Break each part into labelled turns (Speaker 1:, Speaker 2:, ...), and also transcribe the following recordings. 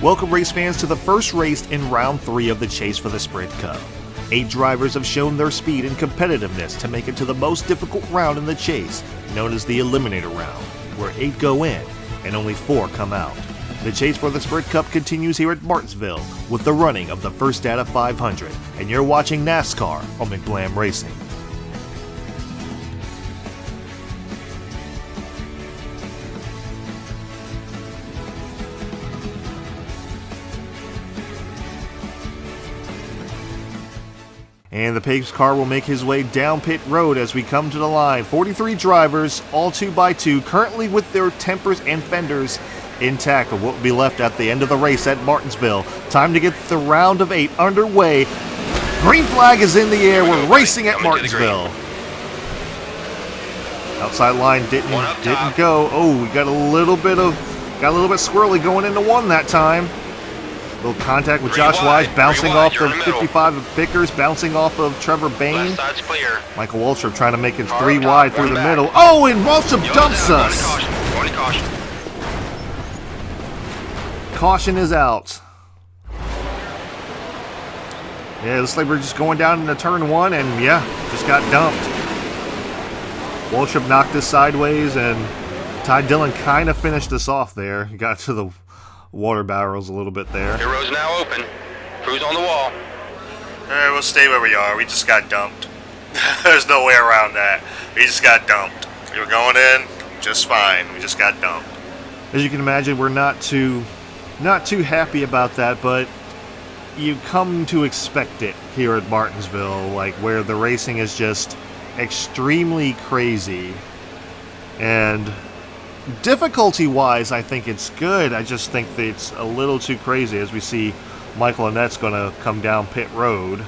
Speaker 1: Welcome race fans to the first race in round 3 of the chase for the Sprint Cup. 8 drivers have shown their speed and competitiveness to make it to the most difficult round in the chase, known as the Eliminator Round, where 8 go in and only 4 come out. The chase for the Sprint Cup continues here at Martinsville with the running of the first out of 500, and you're watching NASCAR on McBlam Racing. And the pace car will make his way down pit road as we come to the line. 43 drivers, all 2x2, currently with their tempers and fenders intact of what will be left at the end of the race at Martinsville. Time to get the round of 8 underway. Green flag is in the air. We're racing at Martinsville. Outside line didn't go. Oh, we got a little bit squirrely going into 1 that time. Little contact with Josh Wise, bouncing off the 55 of Vickers, bouncing off of Trevor Bain. Michael Waltrip trying to make it 3 wide through the middle. Oh, and Waltrip dumps us. Caution is out. Yeah, looks like we're just going down into turn 1, and yeah, just got dumped. Waltrip knocked us sideways, and Ty Dillon kind of finished us off there. He got to the water barrels a little bit there.
Speaker 2: Your road's now open. Crew's on the wall.
Speaker 3: Alright, we'll stay where we are. We just got dumped. There's no way around that. We just got dumped. We were going in just fine. We just got dumped.
Speaker 1: As you can imagine, we're not too happy about that, but you come to expect it here at Martinsville, like where the racing is just extremely crazy. And difficulty-wise, I think it's good. I just think that it's a little too crazy as we see Michael Annette's going to come down pit road.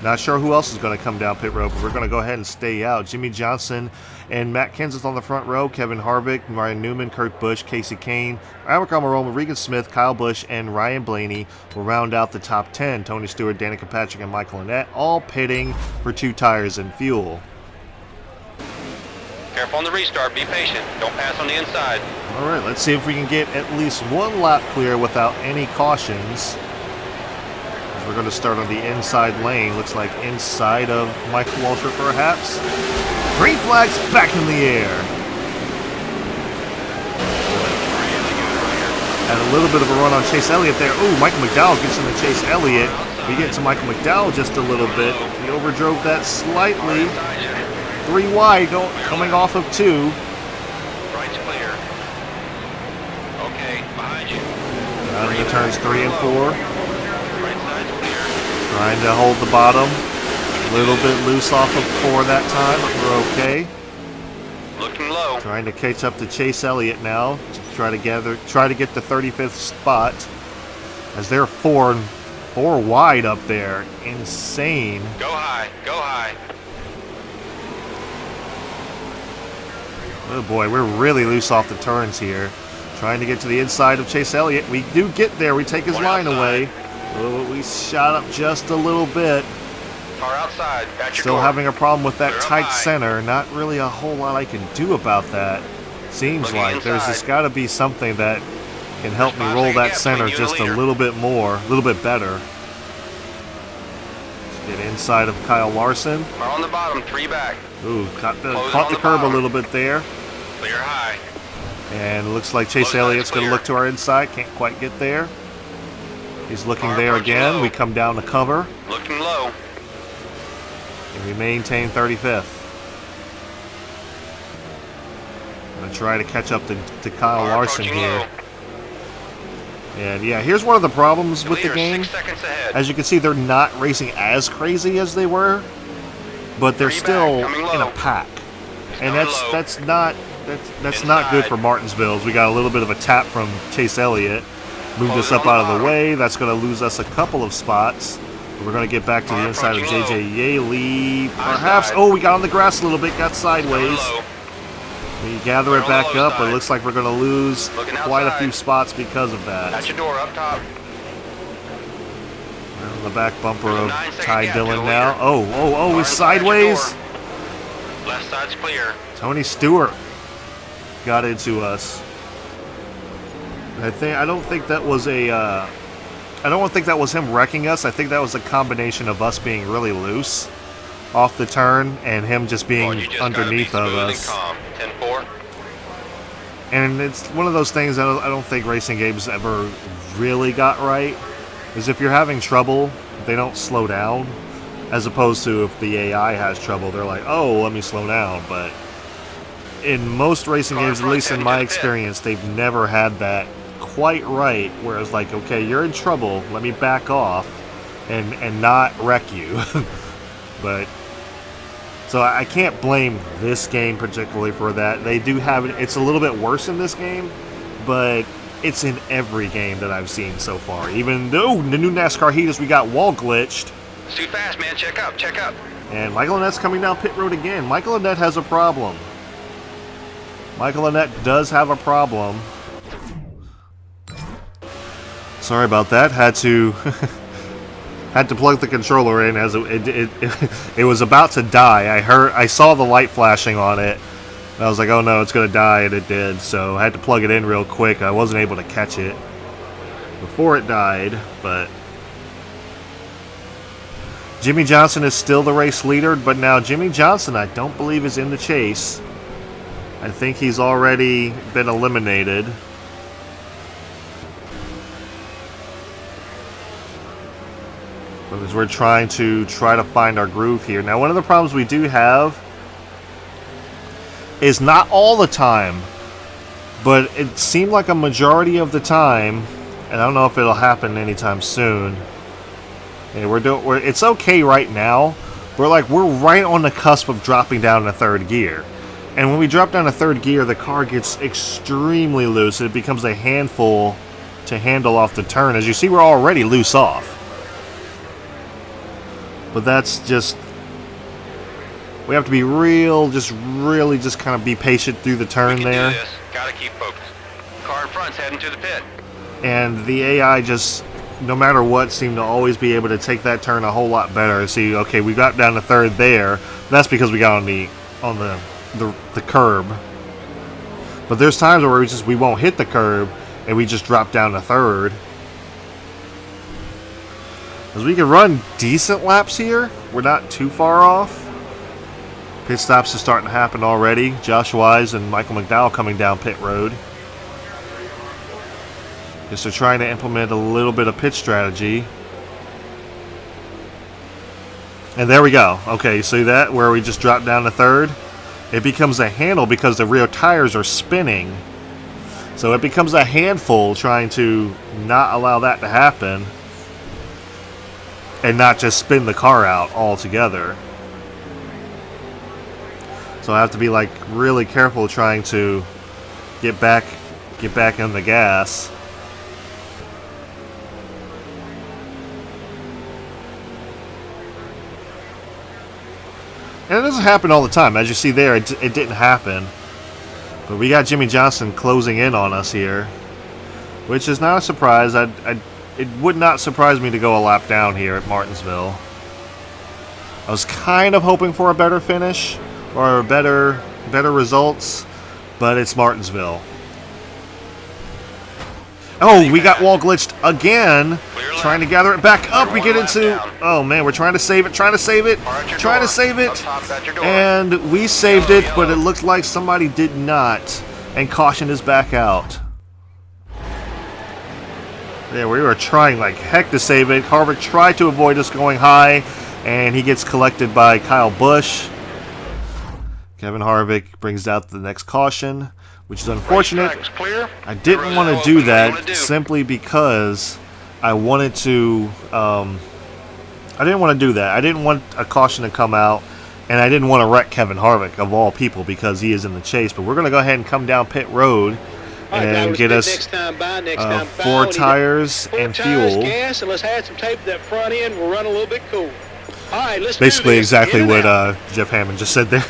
Speaker 1: Not sure who else is going to come down pit road, but we're going to go ahead and stay out. Jimmy Johnson and Matt Kenseth on the front row. Kevin Harvick, Ryan Newman, Kurt Busch, Casey Kane, Alec Almirola, Regan Smith, Kyle Busch, and Ryan Blaney will round out the top 10. Tony Stewart, Danica Patrick, and Michael Annette all pitting for 2 tires and fuel.
Speaker 2: Careful on the restart. Be patient. Don't pass on the inside.
Speaker 1: All right, let's see if we can get at least 1 lap clear without any cautions. We're going to start on the inside lane. Looks like inside of Michael Waltrip, perhaps. Green flag's back in the air. Had a little bit of a run on Chase Elliott there. Ooh, Michael McDowell gets into Chase Elliott. We get to Michael McDowell just a little bit. He overdrove that slightly. 3 wide, coming off of 2.
Speaker 2: Right's clear. Okay, behind you.
Speaker 1: Down into turns 3 and 4.
Speaker 2: Right side's clear.
Speaker 1: Trying to hold the bottom. A little bit loose off of 4 that time, but we're okay.
Speaker 2: Looking low.
Speaker 1: Trying to catch up to Chase Elliott now to try to get the 35th spot. As they're 4 wide up there. Insane.
Speaker 2: Go high. Go high.
Speaker 1: Oh boy, we're really loose off the turns here. Trying to get to the inside of Chase Elliott. We do get there. We take his line away. Oh, we shot up just a little bit.
Speaker 2: Car outside.
Speaker 1: Still having a problem with that tight center. Not really a whole lot I can do about that. Seems like there's just got to be something that can help me roll that center just a little bit more, a little bit better. Let's get inside of Kyle Larson.
Speaker 2: Car on the bottom, 3 back.
Speaker 1: Ooh, caught the curb a little bit there.
Speaker 2: Clear high.
Speaker 1: And it looks like Chase Elliott's going to look to our inside. Can't quite get there. He's looking there again. We come down to cover.
Speaker 2: Looking low.
Speaker 1: And we maintain 35th. Going to try to catch up to Kyle Larson here. And yeah, here's one of the problems with the game.
Speaker 2: 6 seconds ahead.
Speaker 1: As you can see, they're not racing as crazy as they were, but they're still in a pack. And that's not good for Martinsville. We got a little bit of a tap from Chase Elliott. Moved us up out of the way. That's going to lose us a couple of spots. We're going to get back to the inside of J.J. Yaley. Perhaps. Oh, we got on the grass a little bit. Got sideways. We gather it back up, but it looks like we're going to lose quite a few spots because of that.
Speaker 2: That's your door up top.
Speaker 1: On the back bumper of Ty Dillon now. Oh, he's sideways.
Speaker 2: Left side's clear.
Speaker 1: Tony Stewart got into us. I don't think that was a. I don't think that was him wrecking us. I think that was a combination of us being really loose off the turn and him just being underneath of us.
Speaker 2: 10-4.
Speaker 1: And it's one of those things that I don't think racing games ever really got right. Is if you're having trouble, they don't slow down. As opposed to if the AI has trouble, they're like, oh, let me slow down. But in most racing games, at least in my experience, they've never had that quite right. Where it's like, okay, you're in trouble, let me back off and not wreck you. But so I can't blame this game particularly for that. They do have it. It's a little bit worse in this game, but it's in every game that I've seen so far. Even though the new NASCAR Heaters, we got wall glitched.
Speaker 2: It's too fast, man. Check up, check up.
Speaker 1: And Michael Annette's coming down pit road again. Michael Annette has a problem. Michael Annette does have a problem. Sorry about that. Had to plug the controller in as it was about to die. I saw the light flashing on it. And I was like, oh no, it's gonna die, and it did. So I had to plug it in real quick. I wasn't able to catch it before it died, but Jimmy Johnson is still the race leader, but now Jimmy Johnson, I don't believe, is in the chase. I think he's already been eliminated. Because we're trying to find our groove here. Now, one of the problems we do have is not all the time, but it seemed like a majority of the time, and I don't know if it'll happen anytime soon. Yeah, it's okay right now. We're right on the cusp of dropping down to third gear. And when we drop down to third gear, the car gets extremely loose. It becomes a handful to handle off the turn. As you see, we're already loose off. But that's just... we have to be really kind of be patient through the turn there.
Speaker 2: Do this. Gotta keep focused. Car in front's heading to the pit.
Speaker 1: And the AI just, no matter what, seemed to always be able to take that turn a whole lot better. See, okay, we got down to third there. That's because we got on the curb. But there's times where we won't hit the curb and we just drop down to third. Because we can run decent laps here. We're not too far off. Pit stops are starting to happen already. Josh Wise and Michael McDowell coming down pit road. Just they're trying to implement a little bit of pit strategy. And there we go. Okay, you see that? Where we just dropped down to third? It becomes a handle because the rear tires are spinning. So it becomes a handful trying to not allow that to happen. And not just spin the car out altogether. So I have to be really careful trying to get back in the gas. And it doesn't happen all the time. As you see there, it didn't happen. But we got Jimmy Johnson closing in on us here, which is not a surprise. It would not surprise me to go a lap down here at Martinsville. I was kind of hoping for a better finish or better results, but it's Martinsville. Oh, we got wall glitched again. Trying to gather it back up. We get into... oh, man, we're trying to save it. And we saved it, but it looked like somebody did not. And caution is back out. Yeah, we were trying like heck to save it. Harvick tried to avoid us going high, and he gets collected by Kyle Busch. Kevin Harvick brings out the next caution, which is unfortunate. I didn't want to do that simply because I wanted to... I didn't want to do that. I didn't want a caution to come out, and I didn't want to wreck Kevin Harvick, of all people, because he is in the chase. But we're going to go ahead and come down pit road and get us 4 tires and fuel.
Speaker 4: Gas, and let's add some tape to that front end. We'll run a little bit cool. All right, let's
Speaker 1: basically
Speaker 4: do this.
Speaker 1: Exactly what Jeff Hammond just said there.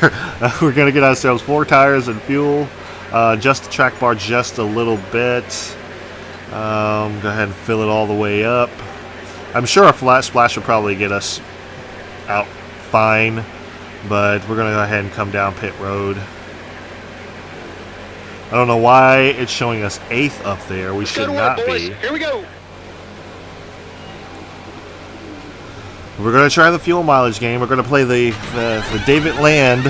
Speaker 1: We're going to get ourselves 4 tires and fuel. Just the track bar just a little bit. Go ahead and fill it all the way up. I'm sure a flat splash will probably get us out fine, but we're going to go ahead and come down pit road. I don't know why it's showing us 8th up there. We
Speaker 4: Let's go
Speaker 1: should
Speaker 4: to
Speaker 1: not
Speaker 4: work, boys.
Speaker 1: be.
Speaker 4: Here we go.
Speaker 1: We're going to try the fuel mileage game. We're going to play the David Land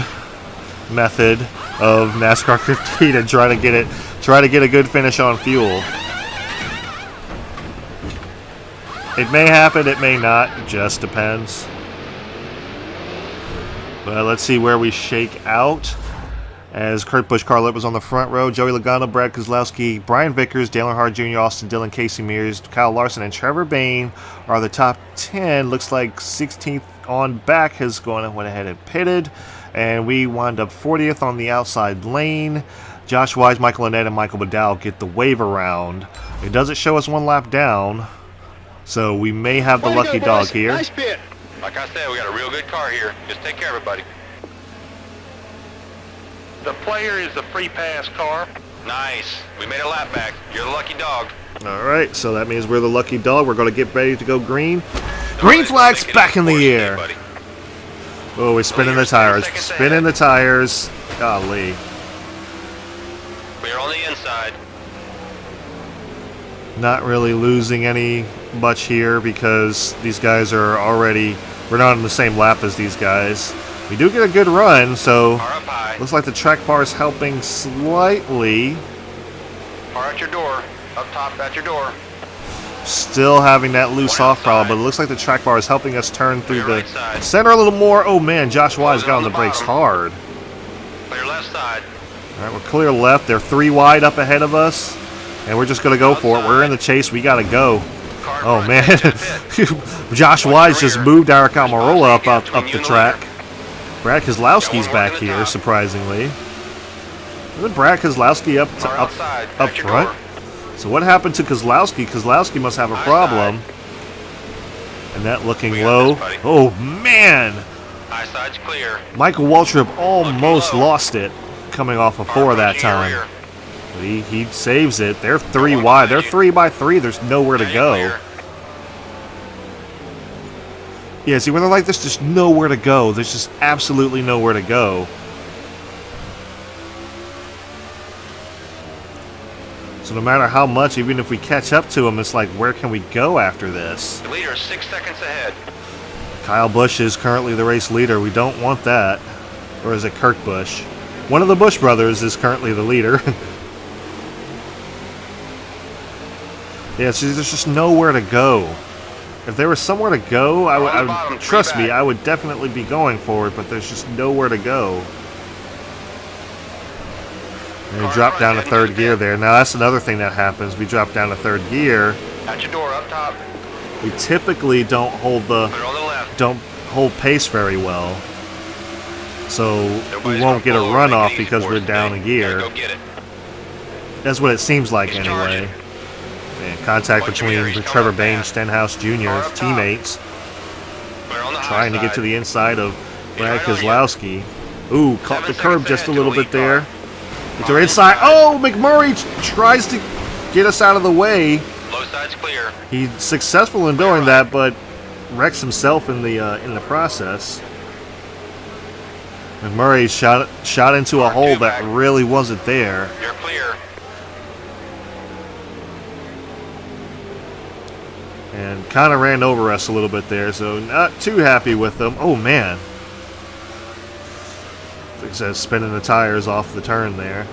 Speaker 1: method of NASCAR 15 and try to get a good finish on fuel. It may happen, it may not. It just depends. But let's see where we shake out. As Kurt Busch, Carl Lipp was on the front row, Joey Logano, Brad Keselowski, Brian Vickers, Dale Earnhardt Jr., Austin Dillon, Casey Mears, Kyle Larson, and Trevor Bayne are the top 10. Looks like 16th on back has went ahead and pitted. And we wound up 40th on the outside lane. Josh Wise, Michael Annett, and Michael McDowell get the wave around. It doesn't show us one lap down, so we may have the
Speaker 4: Way to
Speaker 1: lucky
Speaker 4: go,
Speaker 1: dog
Speaker 4: boys.
Speaker 1: here.
Speaker 4: Nice pit.
Speaker 2: Like I said, we got a real good car here. Just take care of it, buddy.
Speaker 4: The player is the free pass car.
Speaker 2: Nice. We made a lap back. You're the lucky dog.
Speaker 1: All right, so that means we're the lucky dog. We're going to get ready to go green. Green flag's back in the air.
Speaker 2: Buddy.
Speaker 1: Oh, we're spinning the tires. Spinning the tires. Golly.
Speaker 2: We're on the inside.
Speaker 1: Not really losing any much here because these guys are already... We're not on the same lap as these guys. We do get a good run, so...
Speaker 2: Car up high.
Speaker 1: Looks like the track bar is helping slightly.
Speaker 2: Car at your door. Up top at your door.
Speaker 1: Still having that loose
Speaker 2: One
Speaker 1: off problem,
Speaker 2: outside.
Speaker 1: but it looks like the track bar is helping us turn through
Speaker 2: Your
Speaker 1: the
Speaker 2: right side.
Speaker 1: center a little more. Oh man, Josh Wise
Speaker 2: Closing
Speaker 1: got on
Speaker 2: on
Speaker 1: the
Speaker 2: the
Speaker 1: brakes
Speaker 2: bottom.
Speaker 1: hard.
Speaker 2: Clear left side.
Speaker 1: All right, we're clear left. They're 3 wide up ahead of us, and we're just going to go for it. We're in the chase. We got to go.
Speaker 2: Car
Speaker 1: Oh
Speaker 2: front,
Speaker 1: man,
Speaker 2: head to the pit.
Speaker 1: Josh
Speaker 2: Watch
Speaker 1: Wise
Speaker 2: your
Speaker 1: just
Speaker 2: rear.
Speaker 1: moved Eric
Speaker 2: There's
Speaker 1: Almirola
Speaker 2: boxing
Speaker 1: up
Speaker 2: between
Speaker 1: the
Speaker 2: you and the
Speaker 1: track.
Speaker 2: leader.
Speaker 1: Brad Keselowski's
Speaker 2: Got one more
Speaker 1: back
Speaker 2: in the
Speaker 1: here,
Speaker 2: top.
Speaker 1: surprisingly. Isn't Brad Keselowski up
Speaker 2: Car outside,
Speaker 1: up
Speaker 2: at your
Speaker 1: front?
Speaker 2: door.
Speaker 1: So what happened to Keselowski? Keselowski must have a
Speaker 2: High
Speaker 1: problem. And that looking
Speaker 2: We got
Speaker 1: low.
Speaker 2: this, buddy.
Speaker 1: Oh man!
Speaker 2: High side's clear.
Speaker 1: Michael Waltrip almost
Speaker 2: low.
Speaker 1: lost it coming off of
Speaker 2: Car
Speaker 1: 4 that
Speaker 2: approaching your
Speaker 1: time.
Speaker 2: rear.
Speaker 1: But he saves it. They're 3
Speaker 2: one
Speaker 1: wide. They're
Speaker 2: behind you.
Speaker 1: 3 by 3. There's nowhere to
Speaker 2: Now
Speaker 1: go.
Speaker 2: you're clear.
Speaker 1: Yeah, see, when they're like this, just nowhere to go. There's just absolutely nowhere to go. So no matter how much, even if we catch up to them, it's like, where can we go after this?
Speaker 2: The leader is 6 seconds ahead.
Speaker 1: Kyle Busch is currently the race leader. We don't want that. Or is it Kurt Busch? One of the Busch brothers is currently the leader. Yeah, see, there's just nowhere to go. If there was somewhere to go, I
Speaker 2: On the
Speaker 1: would
Speaker 2: bottom, three
Speaker 1: trust me,
Speaker 2: back.
Speaker 1: I would definitely be going for it, but there's just nowhere to go. And we
Speaker 2: Car
Speaker 1: drop
Speaker 2: front,
Speaker 1: down to
Speaker 2: heading to
Speaker 1: third
Speaker 2: the
Speaker 1: gear
Speaker 2: pit.
Speaker 1: there. Now that's another thing that happens. We drop down to third gear.
Speaker 2: At your door, up top.
Speaker 1: We typically don't hold
Speaker 2: Put it on the left.
Speaker 1: pace very well. So
Speaker 2: Nobody's
Speaker 1: we won't
Speaker 2: gonna
Speaker 1: get a
Speaker 2: pull over,
Speaker 1: run
Speaker 2: make it
Speaker 1: off
Speaker 2: easy
Speaker 1: because
Speaker 2: for
Speaker 1: we're
Speaker 2: us
Speaker 1: down
Speaker 2: today.
Speaker 1: a gear.
Speaker 2: Gotta go get it.
Speaker 1: That's what it seems like
Speaker 2: He's
Speaker 1: anyway.
Speaker 2: charging.
Speaker 1: And contact
Speaker 2: Watch your
Speaker 1: between
Speaker 2: rear, he's coming
Speaker 1: Trevor
Speaker 2: up
Speaker 1: Bayne,
Speaker 2: fast.
Speaker 1: Stenhouse Jr.,
Speaker 2: Car
Speaker 1: his
Speaker 2: up top.
Speaker 1: teammates,
Speaker 2: We're on the high
Speaker 1: trying to get
Speaker 2: side.
Speaker 1: to the inside of Brad
Speaker 2: right on you.
Speaker 1: Keselowski. Ooh, caught the
Speaker 2: 7
Speaker 1: curb
Speaker 2: seconds
Speaker 1: just a
Speaker 2: ahead
Speaker 1: little
Speaker 2: to the
Speaker 1: bit
Speaker 2: lead
Speaker 1: there.
Speaker 2: car.
Speaker 1: Get to our inside. Oh, McMurray tries to get us out of the way.
Speaker 2: Low side's clear.
Speaker 1: He's successful in doing that, but wrecks himself in the process. McMurray shot into a
Speaker 2: Car
Speaker 1: hole
Speaker 2: two
Speaker 1: that
Speaker 2: back.
Speaker 1: really wasn't there.
Speaker 2: You're clear.
Speaker 1: And kind of ran over us a little bit there, so not too happy with them. Oh man. Like I said, spinning the tires off the turn there.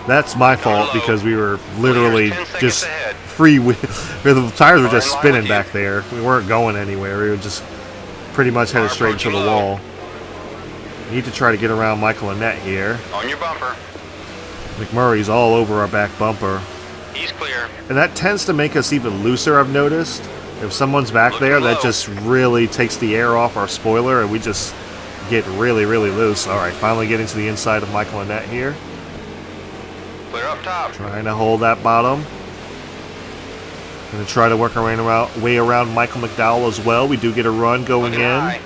Speaker 1: That's my fault
Speaker 2: low.
Speaker 1: because we were literally
Speaker 2: 10 seconds
Speaker 1: just
Speaker 2: ahead.
Speaker 1: the tires were
Speaker 2: Car
Speaker 1: just
Speaker 2: in line
Speaker 1: spinning
Speaker 2: with
Speaker 1: back
Speaker 2: you.
Speaker 1: there. We weren't going anywhere. We were just pretty much headed
Speaker 2: Car
Speaker 1: straight into the
Speaker 2: approaching low.
Speaker 1: wall. Need to try to get around Michael Annett here.
Speaker 2: On your bumper.
Speaker 1: McMurray's all over our back bumper.
Speaker 2: He's clear.
Speaker 1: And that tends to make us even looser, I've noticed. If someone's back
Speaker 2: Looking
Speaker 1: there, that
Speaker 2: low.
Speaker 1: just really takes the air off our spoiler, and we just get really, really loose. All right, finally getting to the inside of Michael Annett here.
Speaker 2: Clear up top.
Speaker 1: Trying to hold that bottom. Going to try to work our way around Michael McDowell as well. We do get a run going
Speaker 2: Looking
Speaker 1: in.
Speaker 2: high.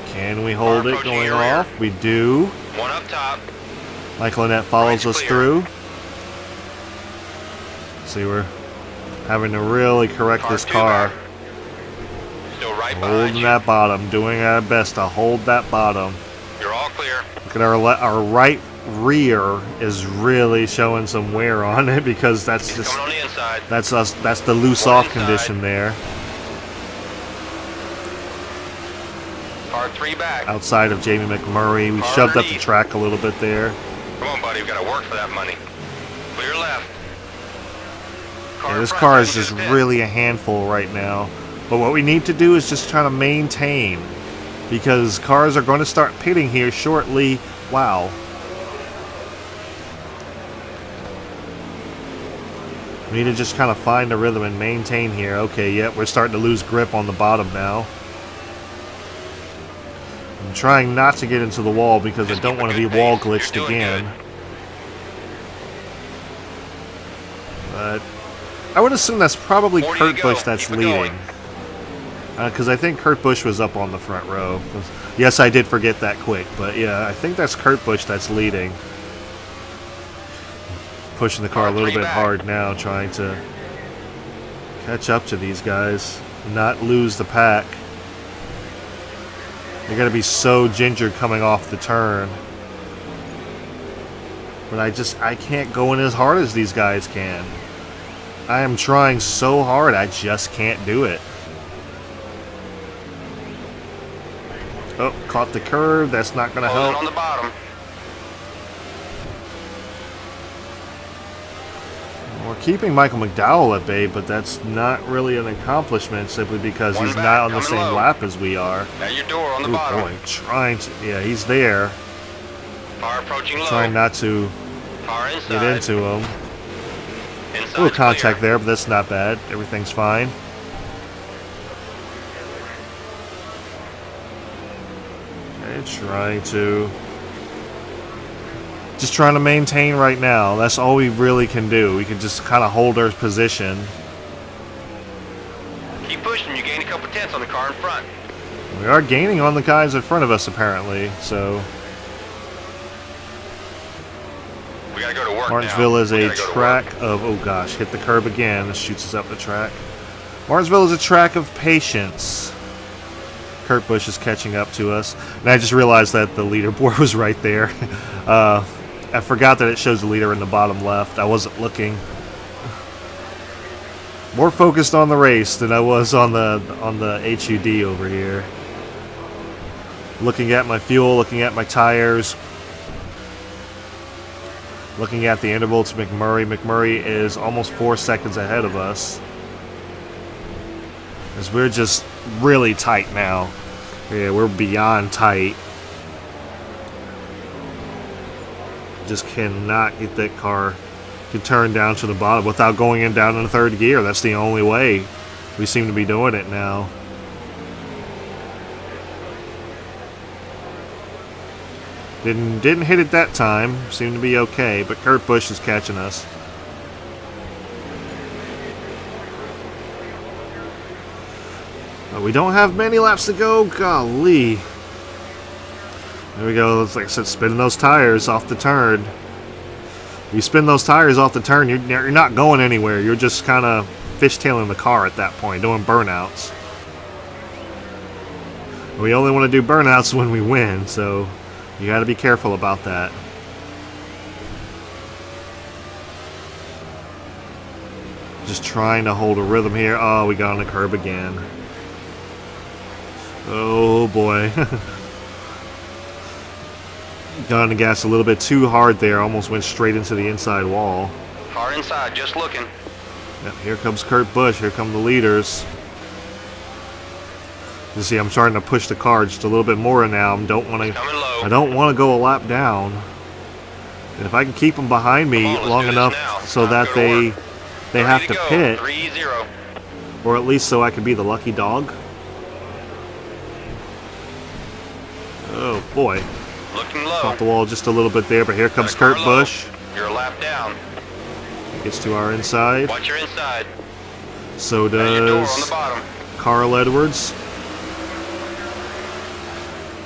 Speaker 1: Can we hold
Speaker 2: Car
Speaker 1: it
Speaker 2: approaching
Speaker 1: going
Speaker 2: your rear.
Speaker 1: off? We do.
Speaker 2: One up top.
Speaker 1: Michael Annett follows
Speaker 2: Right's
Speaker 1: us
Speaker 2: clear.
Speaker 1: through. See, we're having to really correct
Speaker 2: Car
Speaker 1: this
Speaker 2: two
Speaker 1: car.
Speaker 2: back. Still right behind
Speaker 1: Holding
Speaker 2: you.
Speaker 1: that bottom, doing our best to hold that bottom.
Speaker 2: You're all clear.
Speaker 1: Look at our right rear is really showing some wear on it because that's
Speaker 2: He's
Speaker 1: just
Speaker 2: coming on the inside.
Speaker 1: that's the loose
Speaker 2: One
Speaker 1: off
Speaker 2: inside.
Speaker 1: condition there.
Speaker 2: Car 3 back.
Speaker 1: Outside of Jamie McMurray, we
Speaker 2: Car
Speaker 1: shoved up the
Speaker 2: underneath.
Speaker 1: track a little bit there.
Speaker 2: Come on, buddy. We got to work for that money. Clear left.
Speaker 1: Yeah, this
Speaker 2: front
Speaker 1: car is
Speaker 2: heading
Speaker 1: just
Speaker 2: to the pit.
Speaker 1: really a handful right now. But what we need to do is just try to maintain, because cars are going to start pitting here shortly. Wow. We need to just kind of find a rhythm and maintain here. Okay, yep, we're starting to lose grip on the bottom now. I'm trying not to get into the wall because I don't want to be wall glitched
Speaker 2: You're doing
Speaker 1: again.
Speaker 2: good.
Speaker 1: But I would assume that's probably
Speaker 2: 40 to
Speaker 1: Kurt
Speaker 2: go.
Speaker 1: Busch that's
Speaker 2: Keep it
Speaker 1: leading.
Speaker 2: going.
Speaker 1: Because I think Kurt Busch was up on the front row. Yes, I did forget that quick, but yeah, I think that's Kurt Busch that's leading. Pushing the car a little bit hard now, trying to catch up to these guys, not lose the pack. They're going to be so gingered coming off the turn. But I can't go in as hard as these guys can. I am trying so hard, I just can't do it. Oh, caught the curve. That's not going to
Speaker 2: Holding
Speaker 1: help.
Speaker 2: on the bottom.
Speaker 1: We're keeping Michael McDowell at bay, but that's not really an accomplishment simply because
Speaker 2: One
Speaker 1: he's
Speaker 2: back,
Speaker 1: not on the
Speaker 2: coming
Speaker 1: same
Speaker 2: low.
Speaker 1: lap as we are.
Speaker 2: At your door on the
Speaker 1: Ooh,
Speaker 2: bottom.
Speaker 1: boy, trying to... Yeah, he's there.
Speaker 2: Car approaching low.
Speaker 1: Trying not to
Speaker 2: Car inside.
Speaker 1: get into him.
Speaker 2: Inside
Speaker 1: A little contact there, but that's not bad. Everything's fine. Okay, just trying to maintain right now. That's all we really can do. We can just kind of hold our position.
Speaker 2: Keep pushing. You gain a couple tenths on the car in front.
Speaker 1: We are gaining on the guys in front of us, apparently. So
Speaker 2: We gotta go to work
Speaker 1: Martinsville
Speaker 2: now.
Speaker 1: is
Speaker 2: We
Speaker 1: a
Speaker 2: gotta go to
Speaker 1: track
Speaker 2: work.
Speaker 1: of... Oh, gosh. Hit the curb again. This shoots us up the track. Martinsville is a track of patience. Kurt Busch is catching up to us. And I just realized that the leaderboard was right there. I forgot that it shows the leader in the bottom left. I wasn't looking. More focused on the race than I was on the HUD over here. Looking at my fuel, looking at my tires. Looking at the interval to McMurray. McMurray is almost 4 seconds ahead of us. As we're just really tight now. Yeah, we're beyond tight. Just cannot get that car to turn down to the bottom without going down in third gear. That's the only way we seem to be doing it now. Didn't hit it that time. Seemed to be okay, but Kurt Busch is catching us. But we don't have many laps to go. Golly. There we go. Like I said, spinning those tires off the turn. You spin those tires off the turn, you're not going anywhere. You're just kind of fishtailing the car at that point, doing burnouts. We only want to do burnouts when we win, so you got to be careful about that. Just trying to hold a rhythm here. Oh, we got on the curb again. Oh boy. Got on the gas a little bit too hard there. Almost went straight into the inside wall.
Speaker 2: Car inside, just looking.
Speaker 1: Yep, here comes Kurt Busch. Here come the leaders. You see, I'm starting to push the car just a little bit more now. I don't want to go a lap down. And if I can keep them behind me
Speaker 2: Come on, let's
Speaker 1: long
Speaker 2: do this
Speaker 1: enough
Speaker 2: now.
Speaker 1: so
Speaker 2: Time
Speaker 1: that
Speaker 2: to go to work.
Speaker 1: they have to pit,
Speaker 2: 3-0.
Speaker 1: or at least so I can be the lucky dog. Oh boy.
Speaker 2: Looking low.
Speaker 1: Off the wall just a little bit there, but here comes
Speaker 2: Got a car
Speaker 1: Kurt
Speaker 2: low.
Speaker 1: Busch.
Speaker 2: You're a lap down.
Speaker 1: Gets to our inside.
Speaker 2: Watch your inside.
Speaker 1: So
Speaker 2: At your door on the
Speaker 1: does
Speaker 2: bottom.
Speaker 1: Carl Edwards.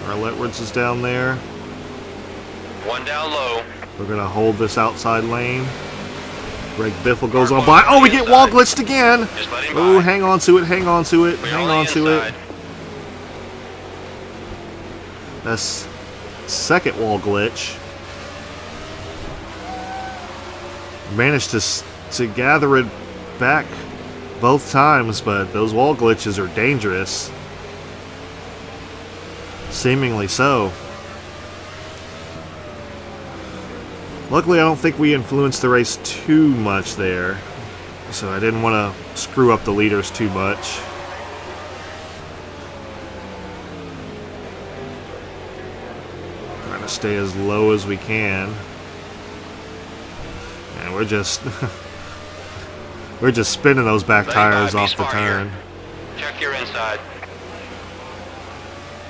Speaker 1: Carl Edwards is down there.
Speaker 2: One down low.
Speaker 1: We're going to hold this outside lane. Greg Biffle goes on by. Oh, we get wall glitched again.
Speaker 2: Just let him
Speaker 1: Oh,
Speaker 2: by.
Speaker 1: hang on to it, hang on to it,
Speaker 2: We're
Speaker 1: hang
Speaker 2: on the
Speaker 1: on to it.
Speaker 2: inside.
Speaker 1: That's second wall glitch. Managed to gather it back both times, but those wall glitches are dangerous. Seemingly so. Luckily, I don't think we influenced the race too much there, so I didn't want to screw up the leaders too much. Trying to stay as low as we can. And we're just we're just spinning those back tires off the turn.
Speaker 2: Check your inside.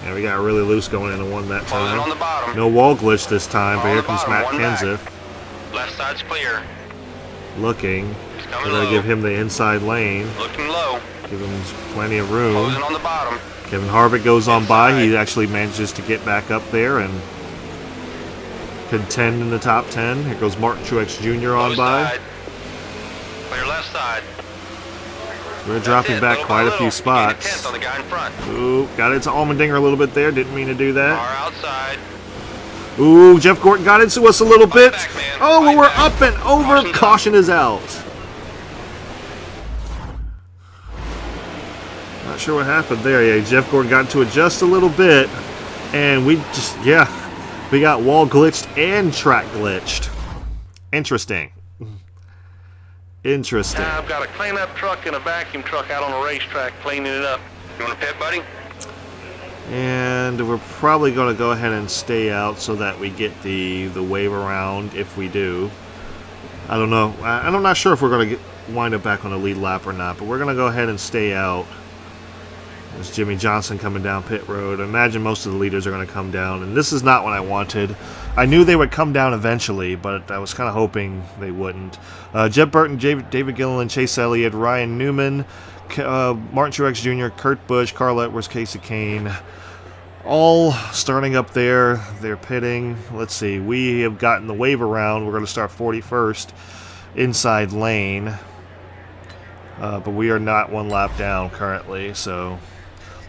Speaker 1: Yeah, we got really loose going into one that
Speaker 2: Closing on the
Speaker 1: time.
Speaker 2: bottom.
Speaker 1: No wall glitch this time, but
Speaker 2: On
Speaker 1: here
Speaker 2: the
Speaker 1: comes
Speaker 2: bottom,
Speaker 1: Matt
Speaker 2: one back.
Speaker 1: Kenseth
Speaker 2: Left side's clear.
Speaker 1: looking.
Speaker 2: He's
Speaker 1: We're
Speaker 2: coming
Speaker 1: going
Speaker 2: low.
Speaker 1: to give him the inside lane,
Speaker 2: Looking low.
Speaker 1: give him plenty of room.
Speaker 2: Closing on the bottom.
Speaker 1: Kevin Harvick goes on by. He
Speaker 2: Inside.
Speaker 1: actually manages to get back up there and contend in the top 10. Here goes Martin Truex Jr. on
Speaker 2: Low
Speaker 1: by.
Speaker 2: side. Clear left side.
Speaker 1: We're
Speaker 2: That's
Speaker 1: dropping
Speaker 2: it,
Speaker 1: back
Speaker 2: little
Speaker 1: quite
Speaker 2: by
Speaker 1: a few
Speaker 2: little. You gained a tenth
Speaker 1: spots.
Speaker 2: on the guy in front.
Speaker 1: Ooh, got into Allmendinger a little bit there. Didn't mean to do that.
Speaker 2: Car outside.
Speaker 1: Ooh, Jeff Gordon got into us a little bit.
Speaker 2: back, man.
Speaker 1: Oh,
Speaker 2: Fight
Speaker 1: we're
Speaker 2: back.
Speaker 1: up and over.
Speaker 2: Caution done.
Speaker 1: Caution is out. Not sure what happened there. Yeah, Jeff Gordon got into it just a little bit. And we just, yeah, we got wall glitched and track glitched. Interesting. Interesting.
Speaker 4: Now I've got a cleanup truck and a vacuum truck out on the racetrack cleaning it up.
Speaker 2: You want to pit, buddy?
Speaker 1: And we're probably going to go ahead and stay out so that we get the wave around if we do. I don't know. I'm not sure if we're going to wind up back on the lead lap or not, but we're going to go ahead and stay out. There's Jimmy Johnson coming down pit road. I imagine most of the leaders are going to come down, and this is not what I wanted. I knew they would come down eventually, but I was kind of hoping they wouldn't. Jeb Burton, David Gilliland, Chase Elliott, Ryan Newman, Martin Truex Jr., Kurt Busch, Carl Edwards, Casey Kane, all starting up there. They're pitting. Let's see. We have gotten the wave around. We're going to start 41st inside lane, but we are not one lap down currently, so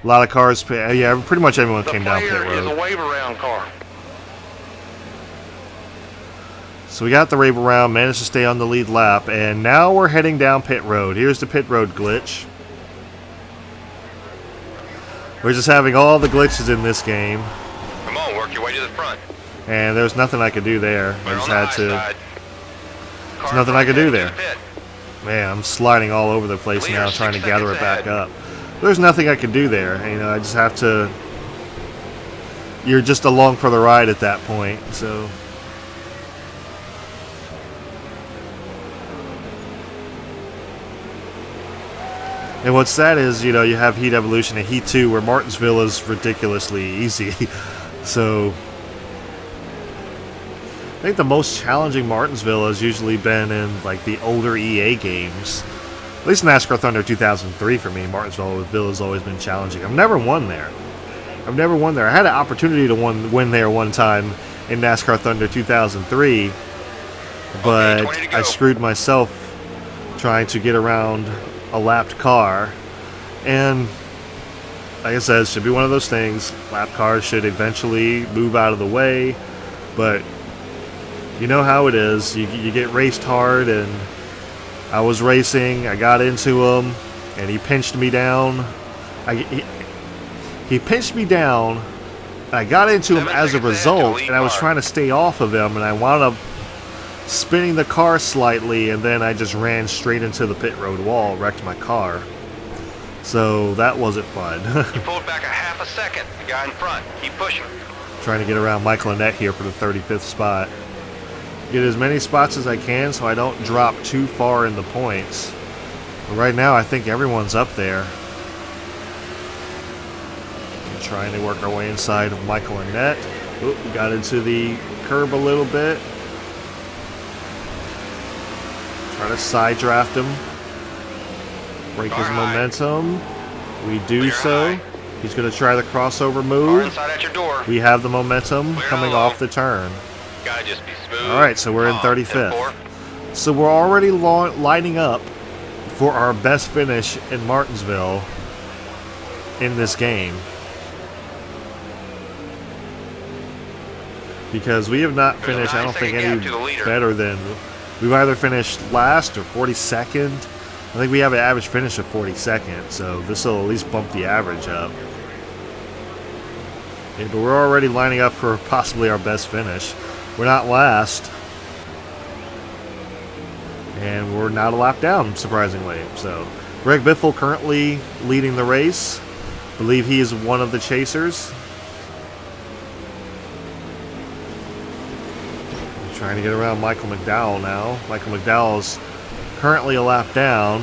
Speaker 1: a lot of cars. Yeah, pretty much everyone
Speaker 4: The
Speaker 1: came down pit
Speaker 4: player is
Speaker 1: road.
Speaker 4: a wave around car.
Speaker 1: So we got the wave around, managed to stay on the lead lap, and now we're heading down pit road. Here's the pit road glitch. We're just having all the glitches in this game,
Speaker 2: Come on, work your way to the front.
Speaker 1: and there's nothing I could do there.
Speaker 2: Clear
Speaker 1: I just
Speaker 2: on the
Speaker 1: had
Speaker 2: high
Speaker 1: to.
Speaker 2: side.
Speaker 1: There's
Speaker 2: Car
Speaker 1: nothing I
Speaker 2: front
Speaker 1: could do
Speaker 2: heading to
Speaker 1: there.
Speaker 2: the pit.
Speaker 1: Man, I'm sliding all over the place
Speaker 2: Leader
Speaker 1: now,
Speaker 2: 6
Speaker 1: trying to gather it
Speaker 2: seconds
Speaker 1: back
Speaker 2: ahead.
Speaker 1: up. There's nothing I can do there. You know, I just have to. You're just along for the ride at that point, so. And what's sad is, you know, you have Heat Evolution and Heat 2 where Martinsville is ridiculously easy. So, I think the most challenging Martinsville has usually been in, like, the older EA games. At least NASCAR Thunder 2003 for me, Martinsville has always been challenging. I've never won there. I had an opportunity to win there one time in NASCAR Thunder 2003, but
Speaker 2: 20 to go.
Speaker 1: I screwed myself trying to get around a lapped car. And like I said, it should be one of those things. Lap cars should eventually move out of the way, but you know how it is. You get raced hard, and I was racing. I got into him, and he pinched me down. He pinched me down, and I got into him
Speaker 2: 7
Speaker 1: as a
Speaker 2: seconds ahead to
Speaker 1: result,
Speaker 2: lead
Speaker 1: and I was
Speaker 2: car.
Speaker 1: trying to stay off of him, and I wound up spinning the car slightly, and then I just ran straight into the pit road wall, wrecked my car. So that wasn't fun.
Speaker 2: You pulled back a half a second. The guy in front. Keep pushing.
Speaker 1: Trying to get around Michael Annette here for the 35th spot. Get as many spots as I can so I don't drop too far in the points. But right now, I think everyone's up there. We're trying to work our way inside of Michael Annette. Oop, got into the curb a little bit. Try to side draft him. Break his
Speaker 2: Car high.
Speaker 1: momentum. We do
Speaker 2: Clear
Speaker 1: so.
Speaker 2: high.
Speaker 1: He's going to try the crossover
Speaker 2: Car
Speaker 1: move.
Speaker 2: inside at your door.
Speaker 1: We have the momentum
Speaker 2: Clear
Speaker 1: coming
Speaker 2: low.
Speaker 1: off the turn.
Speaker 2: Gotta just be smooth.
Speaker 1: All right, so we're in
Speaker 2: Calm.
Speaker 1: 35th.
Speaker 2: 10-4.
Speaker 1: So we're already lining up for our best finish in Martinsville in this game. Because we have not finished, I don't think,
Speaker 2: nine-second
Speaker 1: any
Speaker 2: gap to the leader.
Speaker 1: better than We've either finished last or 42nd. I think we have an average finish of 42nd, so this will at least bump the average up. Yeah, but we're already lining up for possibly our best finish. We're not last. And we're not a lap down, surprisingly. So, Greg Biffle currently leading the race. I believe he is one of the chasers. Trying to get around Michael McDowell now. Michael McDowell's currently a lap down.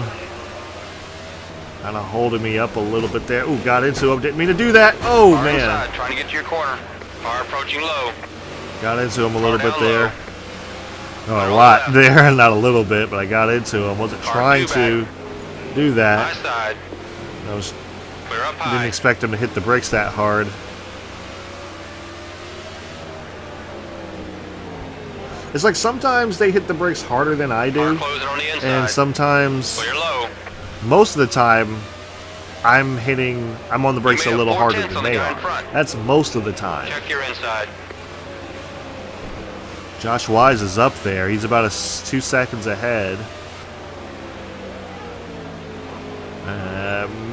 Speaker 1: Kind of holding me up a little bit there. Ooh, got into him. Didn't mean to do that. Oh,
Speaker 2: Car
Speaker 1: man.
Speaker 2: inside, trying to get to your corner. Car approaching low.
Speaker 1: Got into him a little bit
Speaker 2: down
Speaker 1: there.
Speaker 2: low.
Speaker 1: Oh, a lot there. Not a little bit, but I got into him. Wasn't
Speaker 2: Car
Speaker 1: trying
Speaker 2: two
Speaker 1: to do that.
Speaker 2: High side.
Speaker 1: I was,
Speaker 2: Clear up
Speaker 1: didn't
Speaker 2: high.
Speaker 1: expect him to hit the brakes that hard. It's like sometimes they hit the brakes harder than I
Speaker 2: Car
Speaker 1: do.
Speaker 2: closing on the inside.
Speaker 1: And sometimes,
Speaker 2: Clear low.
Speaker 1: most of the time, I'm on the brakes
Speaker 2: You
Speaker 1: a
Speaker 2: made
Speaker 1: little
Speaker 2: a
Speaker 1: harder
Speaker 2: 4/10
Speaker 1: than
Speaker 2: on the
Speaker 1: they
Speaker 2: guy in
Speaker 1: are.
Speaker 2: front.
Speaker 1: That's most of the time.
Speaker 2: Check your inside.
Speaker 1: Josh Wise is up there. He's about 2 seconds ahead.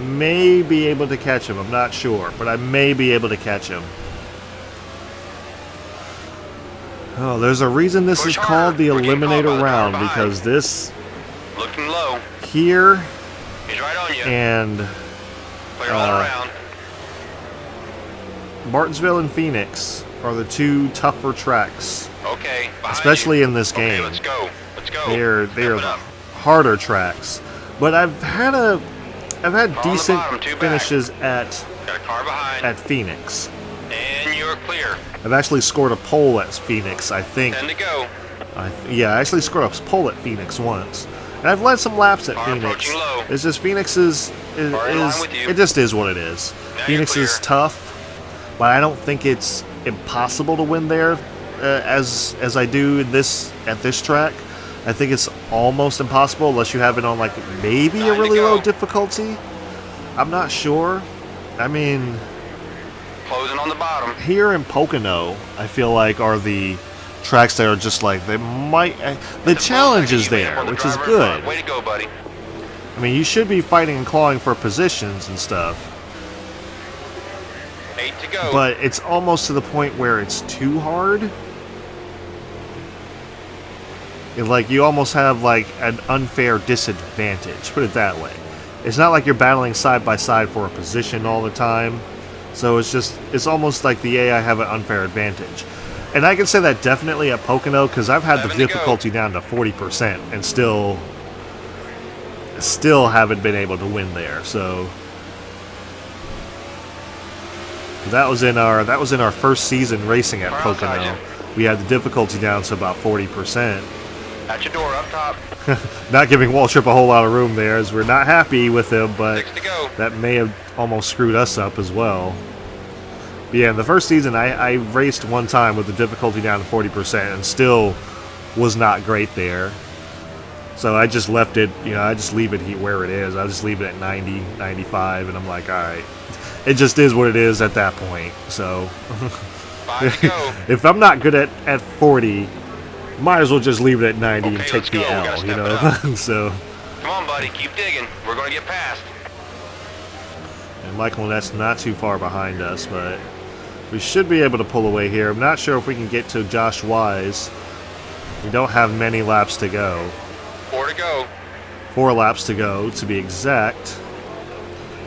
Speaker 1: May be able to catch him. I'm not sure, but I may be able to catch him. Oh, there's a reason this is
Speaker 2: Push
Speaker 1: called the
Speaker 2: harder. We're getting caught by
Speaker 1: Eliminator
Speaker 2: the car
Speaker 1: Round,
Speaker 2: behind.
Speaker 1: because this
Speaker 2: Looking low.
Speaker 1: here
Speaker 2: He's right on you.
Speaker 1: and
Speaker 2: Clear all around.
Speaker 1: Martinsville and Phoenix are the two tougher tracks,
Speaker 2: Okay. behind
Speaker 1: especially
Speaker 2: you.
Speaker 1: in this
Speaker 2: Okay,
Speaker 1: game.
Speaker 2: let's go. Let's go.
Speaker 1: They're
Speaker 2: Step
Speaker 1: the
Speaker 2: it up.
Speaker 1: harder tracks. But I've had
Speaker 2: Car on the
Speaker 1: decent
Speaker 2: bottom, two back.
Speaker 1: finishes at
Speaker 2: Got a car behind.
Speaker 1: Phoenix.
Speaker 2: And you're clear.
Speaker 1: I've actually scored a pole at Phoenix, I think.
Speaker 2: 10 to go.
Speaker 1: Yeah, I actually scored a pole at Phoenix once. And I've led some laps at
Speaker 2: Car
Speaker 1: Phoenix.
Speaker 2: approaching low.
Speaker 1: It's just Phoenix is
Speaker 2: Car in line with you.
Speaker 1: it just is what it is.
Speaker 2: Now
Speaker 1: Phoenix
Speaker 2: you're
Speaker 1: is
Speaker 2: clear.
Speaker 1: tough, but I don't think it's impossible to win there as I do at this track. I think it's almost impossible unless you have it on like maybe a
Speaker 2: 9 to
Speaker 1: really
Speaker 2: go.
Speaker 1: low difficulty. I'm not sure. I mean,
Speaker 2: Closing on the bottom.
Speaker 1: here in Pocono, I feel like are the tracks that are just like they might. The challenge is there, which is good.
Speaker 2: Way to go, buddy.
Speaker 1: I mean, you should be fighting and clawing for positions and stuff,
Speaker 2: 8 to go.
Speaker 1: but it's almost to the point where it's too hard. Like you almost have like an unfair disadvantage. Put it that way. It's not like you're battling side by side for a position all the time. So it's almost like the AI have an unfair advantage. And I can say that definitely at Pocono because I've had the
Speaker 2: 11 to go.
Speaker 1: difficulty down to 40% and still haven't been able to win there. So that was in our first season racing at
Speaker 2: Car outside
Speaker 1: Pocono.
Speaker 2: you.
Speaker 1: We had the difficulty down to about 40%.
Speaker 2: At your door, up top.
Speaker 1: Not giving Waltrip a whole lot of room there, as we're not happy with him, but
Speaker 2: 6 to go.
Speaker 1: that may have almost screwed us up as well. But yeah, in the first season, I raced one time with the difficulty down to 40% and still was not great there. So I just left it, I just leave it where it is. I just leave it at 90, 95, and I'm like, all right. It just is what it is at that point. So
Speaker 2: 5 to go.
Speaker 1: if I'm not good at 40, might as well just leave it at 90 and
Speaker 2: Okay,
Speaker 1: take
Speaker 2: let's
Speaker 1: the
Speaker 2: go. We
Speaker 1: L,
Speaker 2: gotta
Speaker 1: you
Speaker 2: step
Speaker 1: know?
Speaker 2: it
Speaker 1: So,
Speaker 2: Come on, buddy. Keep digging. We're going to get past.
Speaker 1: and Michael Nett's not too far behind us, but we should be able to pull away here. I'm not sure if we can get to Josh Wise. We don't have many laps to go.
Speaker 2: 4 to go.
Speaker 1: 4 laps to go, to be exact.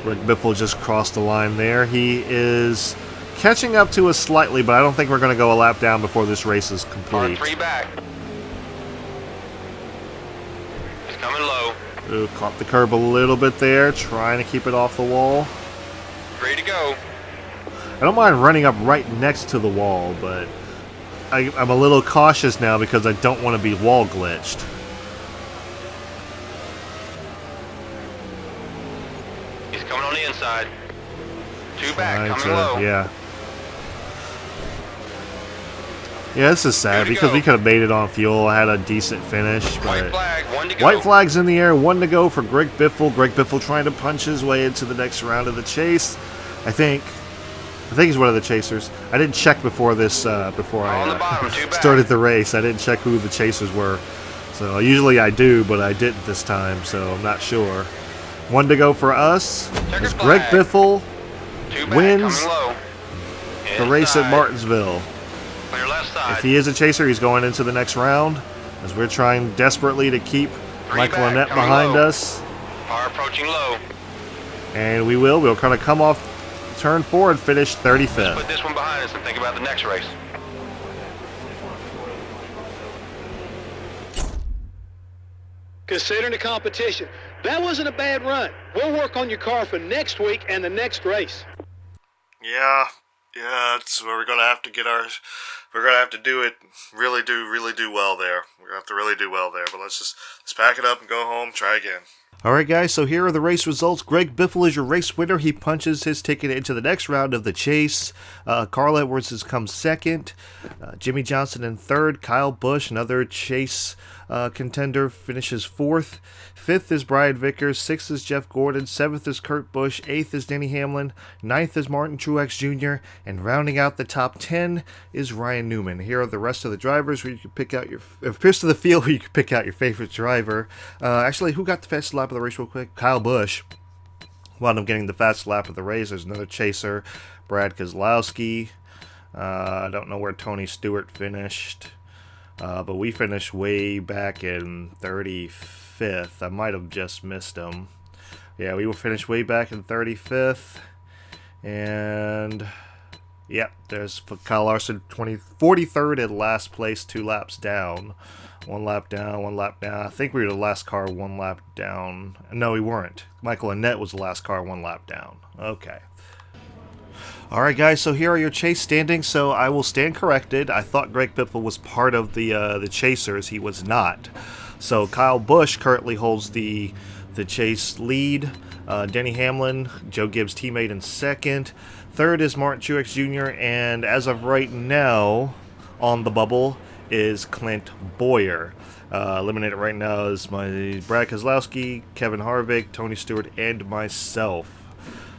Speaker 1: Rick Biffle just crossed the line there. He is catching up to us slightly, but I don't think we're going to go a lap down before this race is
Speaker 2: Car
Speaker 1: complete.
Speaker 2: 3 back. He's coming low.
Speaker 1: Ooh, caught the curb a little bit there, trying to keep it off the wall.
Speaker 2: 3 to go.
Speaker 1: I don't mind running up right next to the wall, but I'm a little cautious now because I don't want to be wall glitched.
Speaker 2: He's coming on the inside. 2 back.
Speaker 1: Trying
Speaker 2: Coming
Speaker 1: to-
Speaker 2: low.
Speaker 1: Yeah. Yeah, this is sad
Speaker 2: Here we
Speaker 1: because
Speaker 2: go.
Speaker 1: we could have made it on fuel. I had a decent finish,
Speaker 2: White
Speaker 1: but
Speaker 2: flag. 1 to go.
Speaker 1: white flag's in the air. 1 to go for Greg Biffle. Greg Biffle trying to punch his way into the next round of the chase. I think he's one of the chasers. I didn't check before this, before
Speaker 2: On the
Speaker 1: I
Speaker 2: bottom, 2 back.
Speaker 1: started the race. I didn't check who the chasers were. So usually I do, but I didn't this time, so I'm not sure. One to go for us as Greg Biffle wins the race at Martinsville.
Speaker 2: Clear left side.
Speaker 1: If he is a chaser, he's going into the next round, as we're trying desperately to keep Michael Annette behind us.
Speaker 2: Car approaching low.
Speaker 1: And we will. We'll kind of come off turn 4 and finish 35th.
Speaker 2: Let's put this one behind us and think about the next race.
Speaker 4: Considering the competition, that wasn't a bad run. We'll work on your car for next week and the next race.
Speaker 3: Yeah, that's where we're gonna have to get our. We're gonna have to do it. Really do well there. We're gonna have to really do well there. But let's pack it up and go home. Try again.
Speaker 1: Alright guys, so here are the race results. Greg Biffle is your race winner. He punches his ticket into the next round of the chase. Carl Edwards has come second. Jimmy Johnson in third. Kyle Busch, another chase contender, finishes fourth. Fifth is Brian Vickers. Sixth is Jeff Gordon. Seventh is Kurt Busch. Eighth is Denny Hamlin. Ninth is Martin Truex Jr. And rounding out the top 10 is Ryan Newman. Here are the rest of the drivers where you can pick out your first of the field where you can pick out your favorite driver. Actually, who got the fastest lap of the race real quick? Kyle Busch wound up getting the fastest lap of the race. There's another chaser, Brad Keselowski. I don't know where Tony Stewart finished. But we finished way back in 35th. I might have just missed him. Yeah, we will finish way back in 35th. And yep, there's Kyle Larson 43rd at last place, 2 laps down. 1 lap down, 1 lap down. I think we were the last car 1 lap down. No, we weren't. Michael Annette was the last car 1 lap down. Okay. Alright guys, so here are your chase standings. So I will stand corrected. I thought Greg Biffle was part of the chasers. He was not. So Kyle Busch currently holds the chase lead. Denny Hamlin, Joe Gibbs' teammate, in second. Third is Martin Truex Jr. And as of right now, on the bubble is Clint Boyer. Eliminated right now is my Brad Keselowski, Kevin Harvick, Tony Stewart, and myself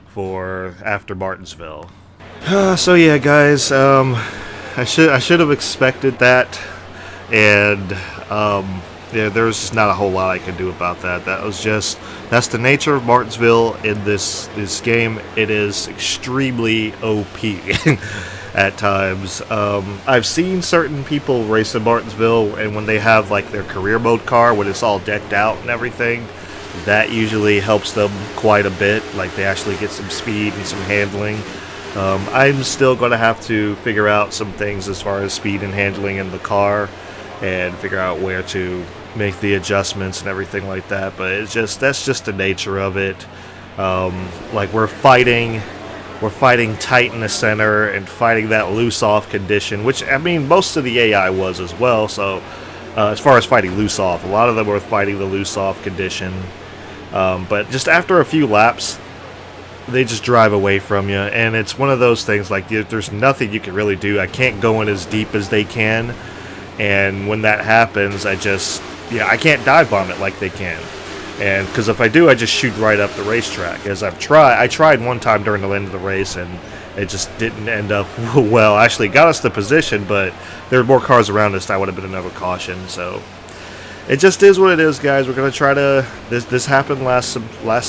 Speaker 1: for after Martinsville. So yeah, guys, I should have expected that, and yeah, there's just not a whole lot I can do about that. That's the nature of Martinsville in this game. It is extremely OP at times. I've seen certain people race in Martinsville, and when they have like their career mode car when it's all decked out and everything, that usually helps them quite a bit. Like they actually get some speed and some handling. I'm still going to have to figure out some things as far as speed and handling in the car, and figure out where to make the adjustments and everything like that. But that's just the nature of it. Like we're fighting tight in the center and fighting that loose off condition, which I mean most of the AI was as well. So as far as fighting loose off, a lot of them were fighting the loose off condition. But just after a few laps, they just drive away from you, and it's one of those things like there's nothing you can really do. I can't go in as deep as they can, and when that happens, I can't dive bomb it like they can. And because if I do, I just shoot right up the racetrack. As I tried one time during the end of the race, and it just didn't end up well. Actually, it got us the position, but there were more cars around us. That would have been another caution. So it just is what it is, guys. We're gonna try to. This happened last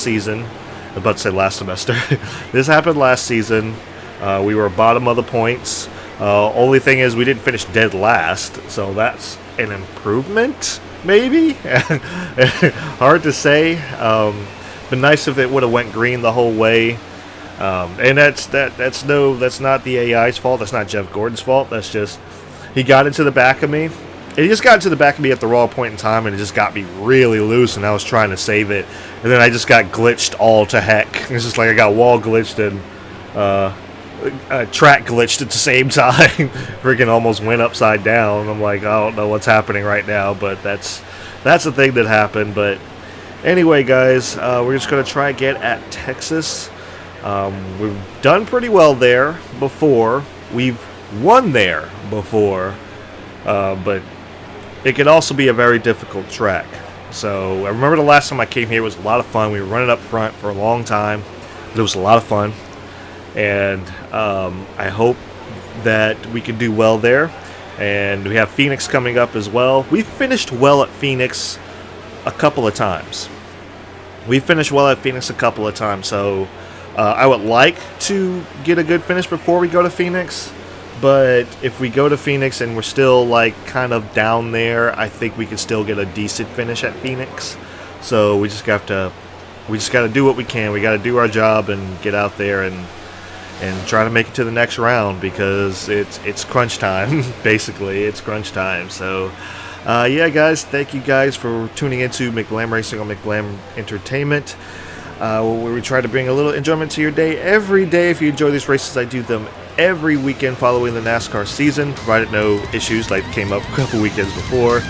Speaker 1: season. I'm about to say last semester. This happened last season. We were bottom of the points. Only thing is we didn't finish dead last, so that's an improvement, maybe. Hard to say. Been nice if it would have went green the whole way. And that's not the AI's fault. That's not Jeff Gordon's fault. That's just he got into the back of me. He just got into the back of me at the wrong point in time, and it just got me really loose, and I was trying to save it. And then I just got glitched all to heck. It's just like I got wall glitched and track glitched at the same time. Freaking almost went upside down. I'm like, I don't know what's happening right now, but that's the thing that happened. But anyway, guys, we're just going to try again at Texas. We've done pretty well there before. We've won there before. But it can also be a very difficult track. So I remember the last time I came here, it was a lot of fun. We were running up front for a long time. It was a lot of fun. And I hope that we can do well there. And we have Phoenix coming up as well. We finished well at Phoenix a couple of times. So I would like to get a good finish before we go to Phoenix. But if we go to Phoenix and we're still like kind of down there, I think we can still get a decent finish at Phoenix. So we just got to do what we can. We got to do our job and get out there and try to make it to the next round, because it's crunch time. Basically, it's crunch time. So yeah, guys, thank you guys for tuning into McBlam Racing on McBlam Entertainment, where we try to bring a little enjoyment to your day every day. If you enjoy these races, I do them every weekend following the NASCAR season, provided no issues like came up a couple weekends before.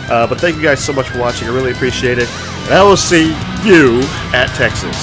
Speaker 1: But thank you guys so much for watching. I really appreciate it. And I will see you at Texas.